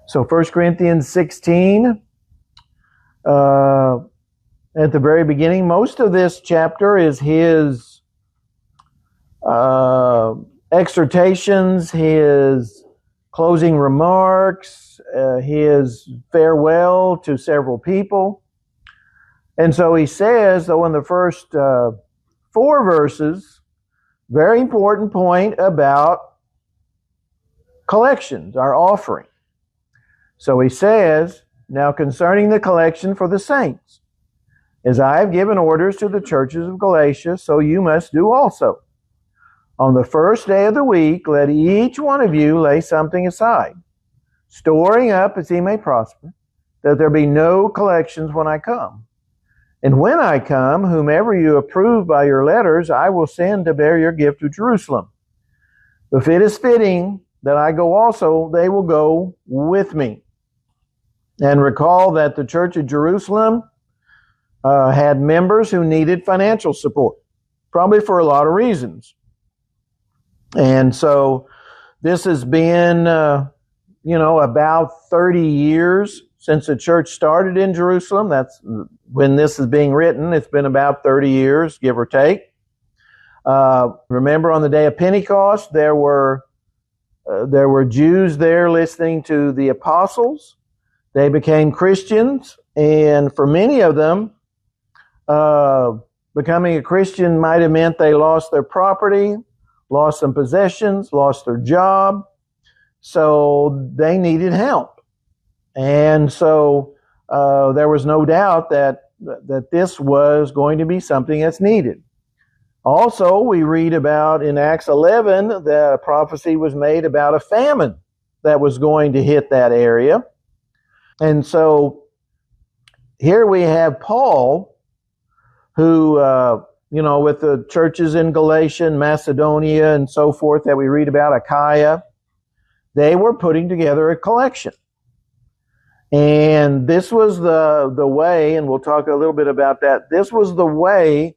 So 1 Corinthians 16, at the very beginning, most of this chapter is his exhortations, his closing remarks, his farewell to several people. And so he says, though, in the first 4 verses, very important point about collections, our offering. So he says, now concerning the collection for the saints, as I have given orders to the churches of Galatia, so you must do also. On the first day of the week, let each one of you lay something aside, storing up as he may prosper, that there be no collections when I come. And when I come, whomever you approve by your letters, I will send to bear your gift to Jerusalem. If it is fitting that I go also, they will go with me. And recall that the church of Jerusalem had members who needed financial support, probably for a lot of reasons. And so this has been, about 30 years since the church started in Jerusalem. That's when this is being written. It's been about 30 years, give or take. Remember, on the day of Pentecost, there were Jews there listening to the apostles. They became Christians, and for many of them, becoming a Christian might have meant they lost their property, lost some possessions, lost their job. So they needed help. And so there was no doubt that this was going to be something that's needed. Also, we read about in Acts 11 that a prophecy was made about a famine that was going to hit that area. And so here we have Paul, who, with the churches in Galatia and Macedonia and so forth that we read about, Achaia, they were putting together a collection. And this was the way, and we'll talk a little bit about that, this was the way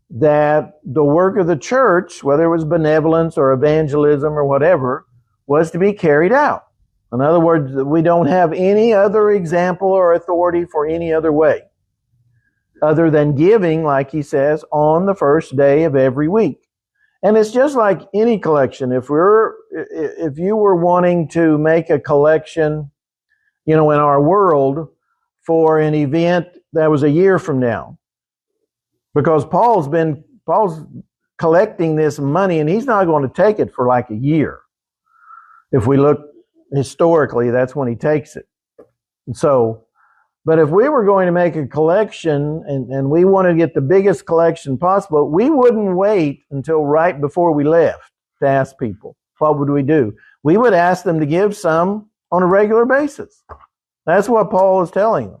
that the work of the church, whether it was benevolence or evangelism or whatever, was to be carried out. In other words, we don't have any other example or authority for any other way other than giving, like he says, on the first day of every week. And it's just like any collection. If you were wanting to make a collection, in our world for an event that was a year from now, because Paul's collecting this money and he's not going to take it for like a year. If we look historically, that's when he takes it. And so, but if we were going to make a collection and we want to get the biggest collection possible, we wouldn't wait until right before we left to ask people. What would we do? We would ask them to give some on a regular basis. That's what Paul is telling them.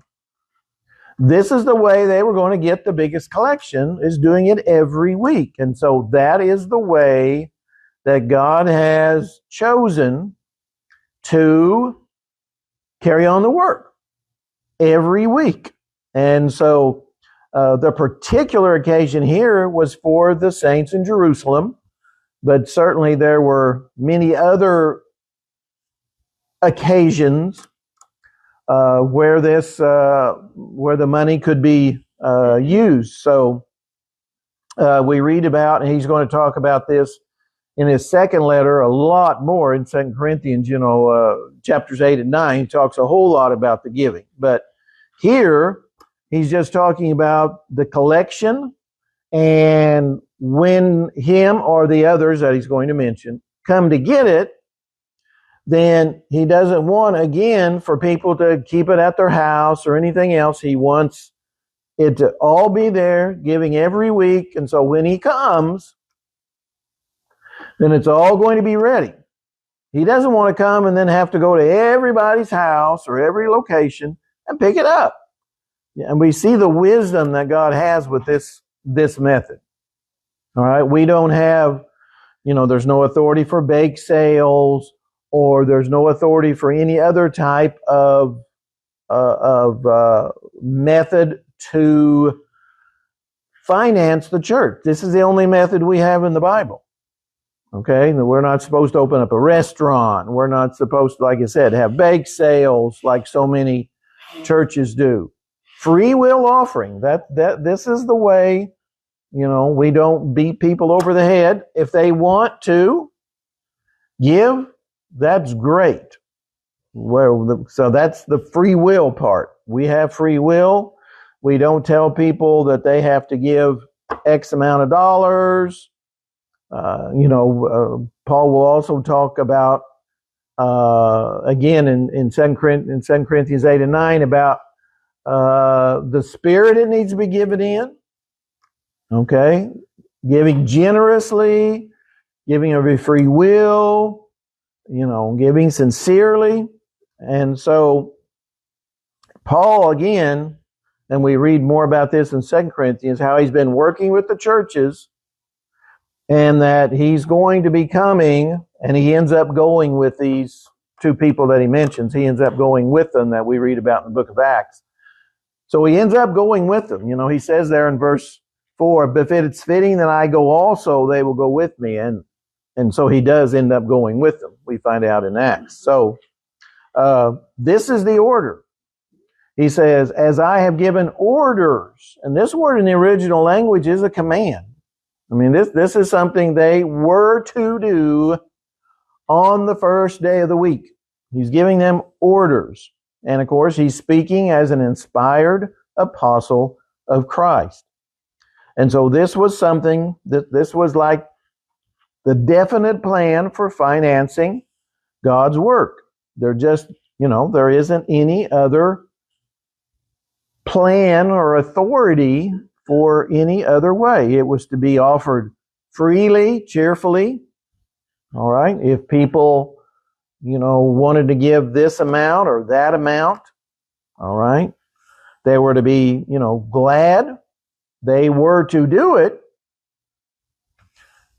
This is the way they were going to get the biggest collection, is doing it every week. And so that is the way that God has chosen to carry on the work every week. And so the particular occasion here was for the saints in Jerusalem, but certainly there were many other occasions where the money could be used. So we read about, and he's going to talk about this in his second letter a lot more in 2 Corinthians, chapters 8 and 9. He talks a whole lot about the giving. But here, he's just talking about the collection, and when him or the others that he's going to mention come to get it, then he doesn't want, again, for people to keep it at their house or anything else. He wants it to all be there, giving every week. And so when he comes, then it's all going to be ready. He doesn't want to come and then have to go to everybody's house or every location and pick it up. And we see the wisdom that God has with this method. All right, we don't have, there's no authority for bake sales, or there's no authority for any other type of method to finance the church. This is the only method we have in the Bible. Okay, we're not supposed to open up a restaurant. We're not supposed to, like I said, have bake sales like so many churches do. Free will offering. This is the way. We don't beat people over the head. If they want to give, that's great. So that's the free will part. We have free will. We don't tell people that they have to give X amount of dollars. Paul will also talk about, again, in 2 Corinthians 8 and 9, about the spirit it needs to be given in. Okay? Giving generously, giving of free will, giving sincerely. And so, Paul, again, and we read more about this in 2 Corinthians, how he's been working with the churches, and that he's going to be coming, and he ends up going with these two people that he mentions. He ends up going with them, that we read about in the book of Acts. So he ends up going with them. He says there in verse 4, "But if it's fitting that I go also, they will go with me." And so he does end up going with them. We find out in Acts. So this is the order. He says, "As I have given orders." And this word in the original language is a command. I mean, this is something they were to do on the first day of the week. He's giving them orders. And of course, he's speaking as an inspired apostle of Christ. And so this was something this was like the definite plan for financing God's work. There isn't any other plan or authority for any other way. It was to be offered freely, cheerfully. All right. If people, wanted to give this amount or that amount, all right, they were to be, glad. They were to do it,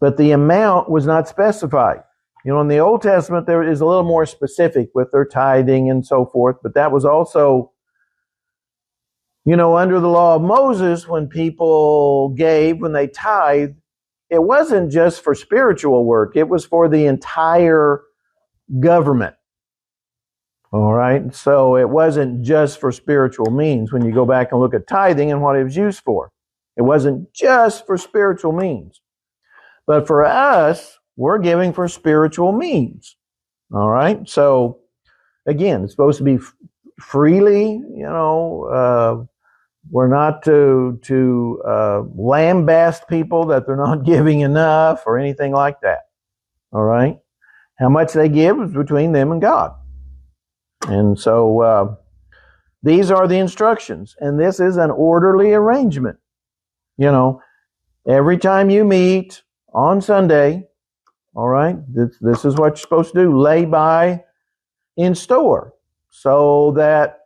but the amount was not specified. In the Old Testament, there is a little more specific with their tithing and so forth, but that was also, under the law of Moses, when people gave, when they tithed, it wasn't just for spiritual work. It was for the entire government. All right. So it wasn't just for spiritual means. When you go back and look at tithing and what it was used for, it wasn't just for spiritual means. But for us, we're giving for spiritual means. All right. So again, it's supposed to be freely, we're not to lambaste people that they're not giving enough or anything like that. All right. How much they give is between them and God. And so these are the instructions. And this is an orderly arrangement. Every time you meet on Sunday, all right, this is what you're supposed to do. Lay by in store so that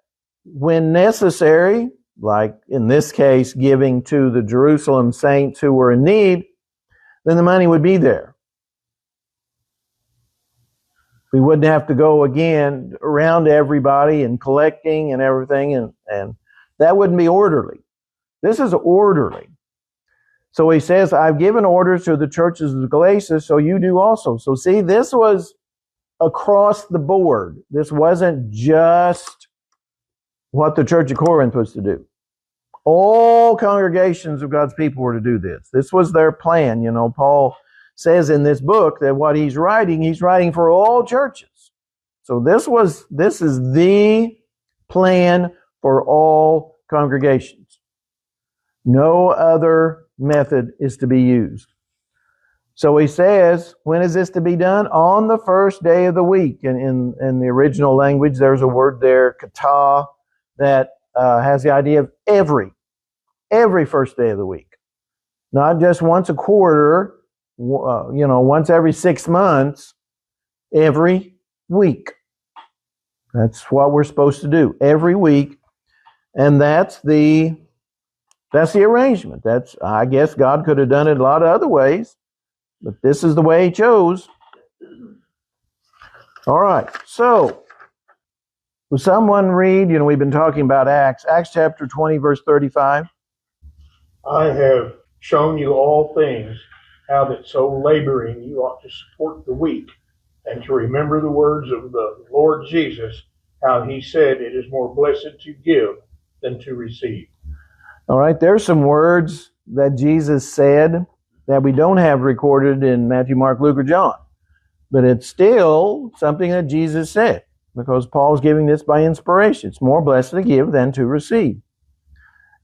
when necessary, like in this case, giving to the Jerusalem saints who were in need, then the money would be there. We wouldn't have to go again around everybody and collecting and everything, and that wouldn't be orderly. This is orderly. So he says, "I've given orders to the churches of Galatia, so you do also." So see, this was across the board. This wasn't just what the church of Corinth was to do. All congregations of God's people were to do this. This was their plan. Paul says in this book that what he's writing for all churches. So this is the plan for all congregations. No other method is to be used. So he says, when is this to be done? On the first day of the week. And in the original language, there's a word there, kata, that has the idea of every first day of the week. Not just once a quarter, once every 6 months, every week. That's what we're supposed to do, every week. And that's the arrangement. I guess God could have done it a lot of other ways, but this is the way he chose. All right, so will someone read, we've been talking about Acts chapter 20, verse 35. "I have shown you all things how that so laboring you ought to support the weak, and to remember the words of the Lord Jesus, how he said it is more blessed to give than to receive. All right, there's some words that Jesus said that we don't have recorded in Matthew, Mark, Luke, or John. But it's still something that Jesus said, because Paul's giving this by inspiration. It's more blessed to give than to receive.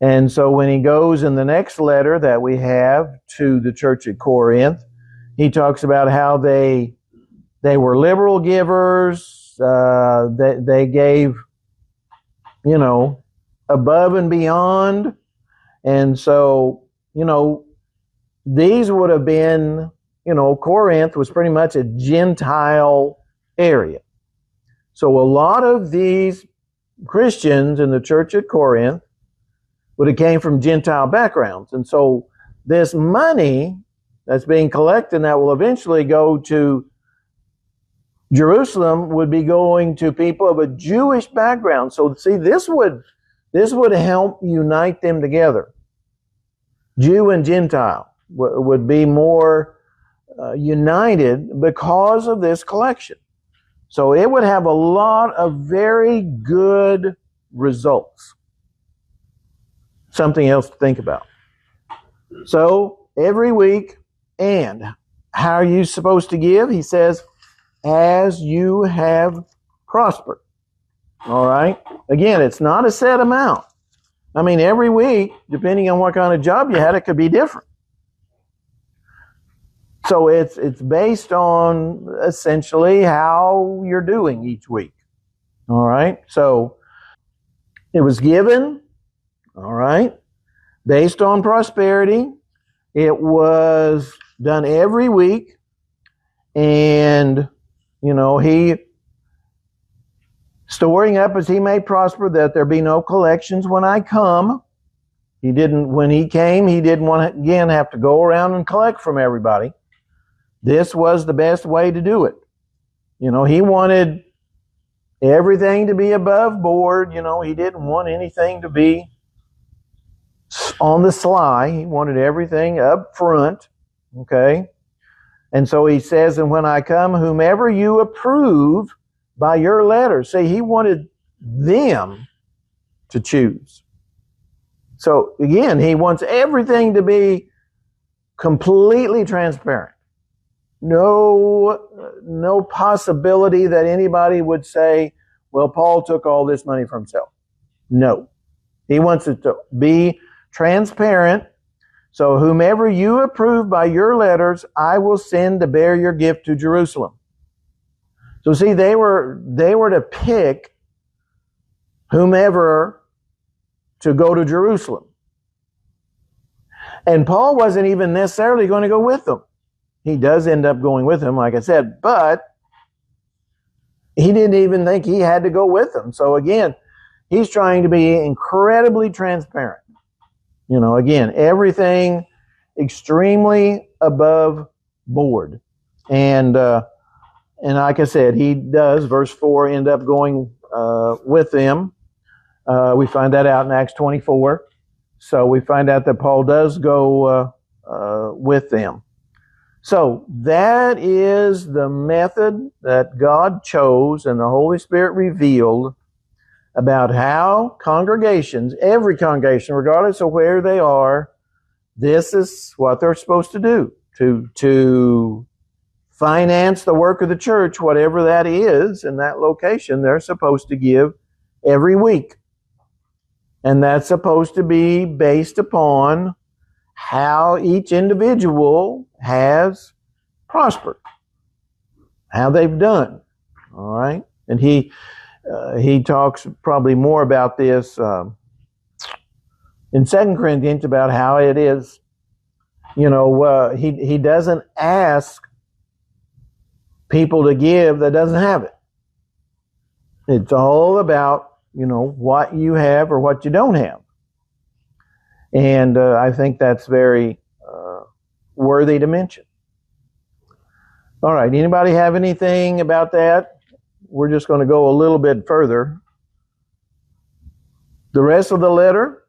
And so when he goes in the next letter that we have to the church at Corinth, he talks about how they were liberal givers. They gave, above and beyond. And so, these would have been, Corinth was pretty much a Gentile area. So a lot of these Christians in the church at Corinth would have came from Gentile backgrounds. And so this money that's being collected that will eventually go to Jerusalem would be going to people of a Jewish background. So see, this would help unite them together. Jew and Gentile would be more united because of this collection. So it would have a lot of very good results. Something else to think about. So every week, and how are you supposed to give? He says, as you have prospered. All right? Again, it's not a set amount. I mean, every week, depending on what kind of job you had, it could be different. So it's based on essentially how you're doing each week. All right? So it was given, all right, based on prosperity. It was done every week. And, he storing up as he may prosper, that there be no collections when I come. When he came, he didn't want to, again, have to go around and collect from everybody. This was the best way to do it. He wanted everything to be above board. He didn't want anything to be on the sly. He wanted everything up front. Okay? And so he says, and when I come, whomever you approve by your letter. See, he wanted them to choose. So again, he wants everything to be completely transparent. No possibility that anybody would say, well, Paul took all this money for himself. No. He wants it to be transparent. So whomever you approve by your letters, I will send to bear your gift to Jerusalem. So see, they were to pick whomever to go to Jerusalem. And Paul wasn't even necessarily going to go with them. He does end up going with them, like I said, but he didn't even think he had to go with them. So again, he's trying to be incredibly transparent. Again, everything extremely above board. And like I said, he does, verse 4, end up going with them. We find that out in Acts 24. So we find out that Paul does go with them. So that is the method that God chose and the Holy Spirit revealed about how congregations, every congregation, regardless of where they are, this is what they're supposed to do. To finance the work of the church, whatever that is in that location, they're supposed to give every week. And that's supposed to be based upon how each individual has prospered, how they've done. All right? And he talks probably more about this in 2 Corinthians about how it is, he doesn't ask people to give that doesn't have it. It's all about, what you have or what you don't have. And I think that's very worthy to mention. All right, anybody have anything about that? We're just going to go a little bit further. The rest of the letter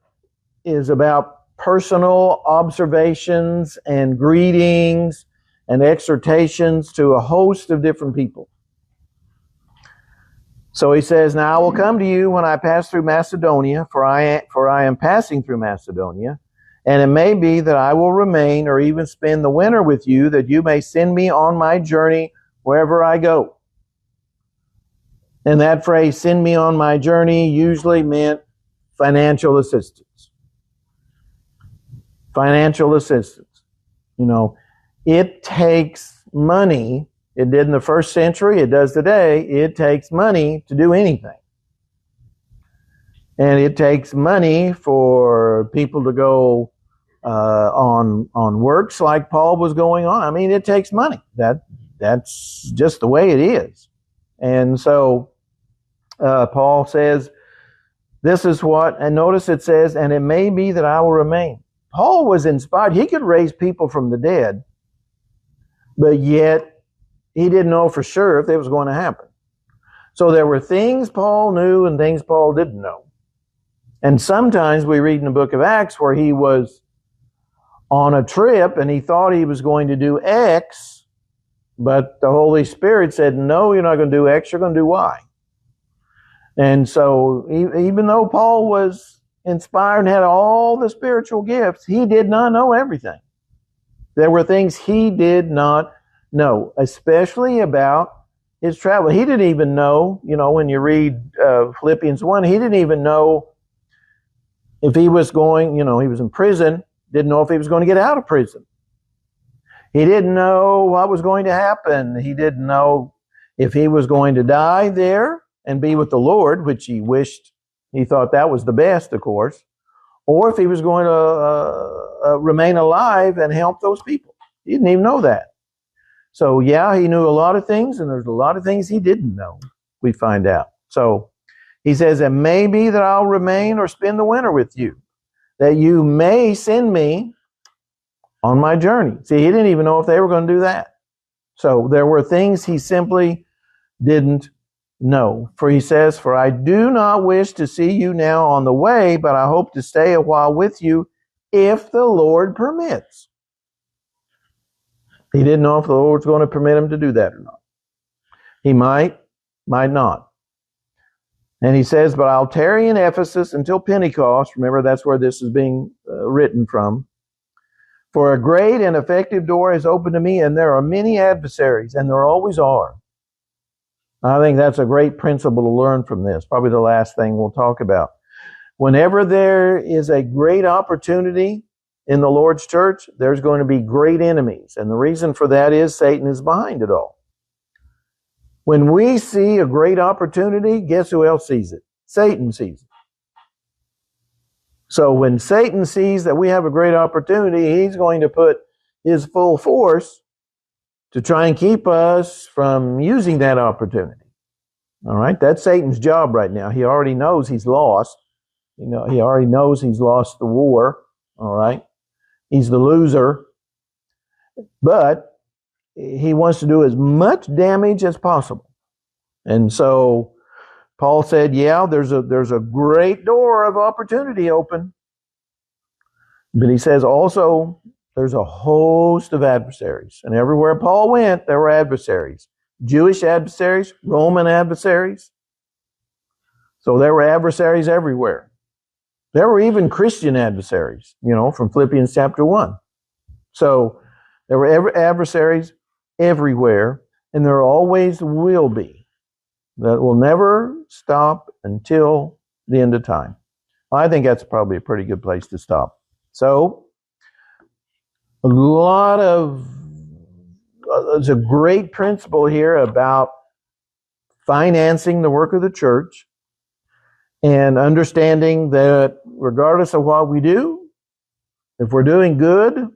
is about personal observations and greetings and exhortations to a host of different people. So he says, now I will come to you when I pass through Macedonia, for I am passing through Macedonia, and it may be that I will remain or even spend the winter with you, that you may send me on my journey wherever I go. And that phrase, send me on my journey, usually meant financial assistance. Financial assistance. You know, it takes money. It did in the first century. It does today. It takes money to do anything. And it takes money for people to go on works like Paul was going on. I mean, it takes money. That's just the way it is. And so Paul says, this is what, and notice it says, and it may be that I will remain. Paul was inspired. He could raise people from the dead, but yet he didn't know for sure if it was going to happen. So there were things Paul knew and things Paul didn't know. And sometimes we read in the book of Acts where he was on a trip and he thought he was going to do X, but the Holy Spirit said, no, you're not going to do X, you're going to do Y. And so even though Paul was inspired and had all the spiritual gifts, he did not know everything. There were things he did not know, especially about his travel. He didn't even know, when you read Philippians 1, he didn't even know if he was going, he was in prison, didn't know if he was going to get out of prison. He didn't know what was going to happen. He didn't know if he was going to die there and be with the Lord, which he wished, he thought that was the best, of course, or if he was going to remain alive and help those people. He didn't even know that. So yeah, he knew a lot of things, and there's a lot of things he didn't know, we find out. So he says, it may be that I'll remain or spend the winter with you, that you may send me on my journey. See, he didn't even know if they were going to do that. So there were things he simply didn't know. For he says, for I do not wish to see you now on the way, but I hope to stay a while with you if the Lord permits. He didn't know if the Lord's going to permit him to do that or not. He might not. And he says, but I'll tarry in Ephesus until Pentecost. Remember, that's where this is being written from. For a great and effective door is open to me, and there are many adversaries, and there always are. I think that's a great principle to learn from this. Probably the last thing we'll talk about. Whenever there is a great opportunity in the Lord's church, there's going to be great enemies. And the reason for that is Satan is behind it all. When we see a great opportunity, guess who else sees it? Satan sees it. So when Satan sees that we have a great opportunity, he's going to put his full force to try and keep us from using that opportunity. All right? That's Satan's job right now. He already knows he's lost. He already knows he's lost the war. All right? He's the loser. But he wants to do as much damage as possible. And so Paul said, yeah, there's a great door of opportunity open. But he says also there's a host of adversaries. And everywhere Paul went, there were adversaries. Jewish adversaries, Roman adversaries. So there were adversaries everywhere. There were even Christian adversaries, from Philippians chapter 1. So there were adversaries everywhere, and there always will be. That will never stop until the end of time. I think that's probably a pretty good place to stop. So, there's a great principle here about financing the work of the church and understanding that regardless of what we do, if we're doing good,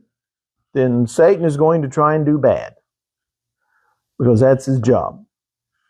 then Satan is going to try and do bad because that's his job.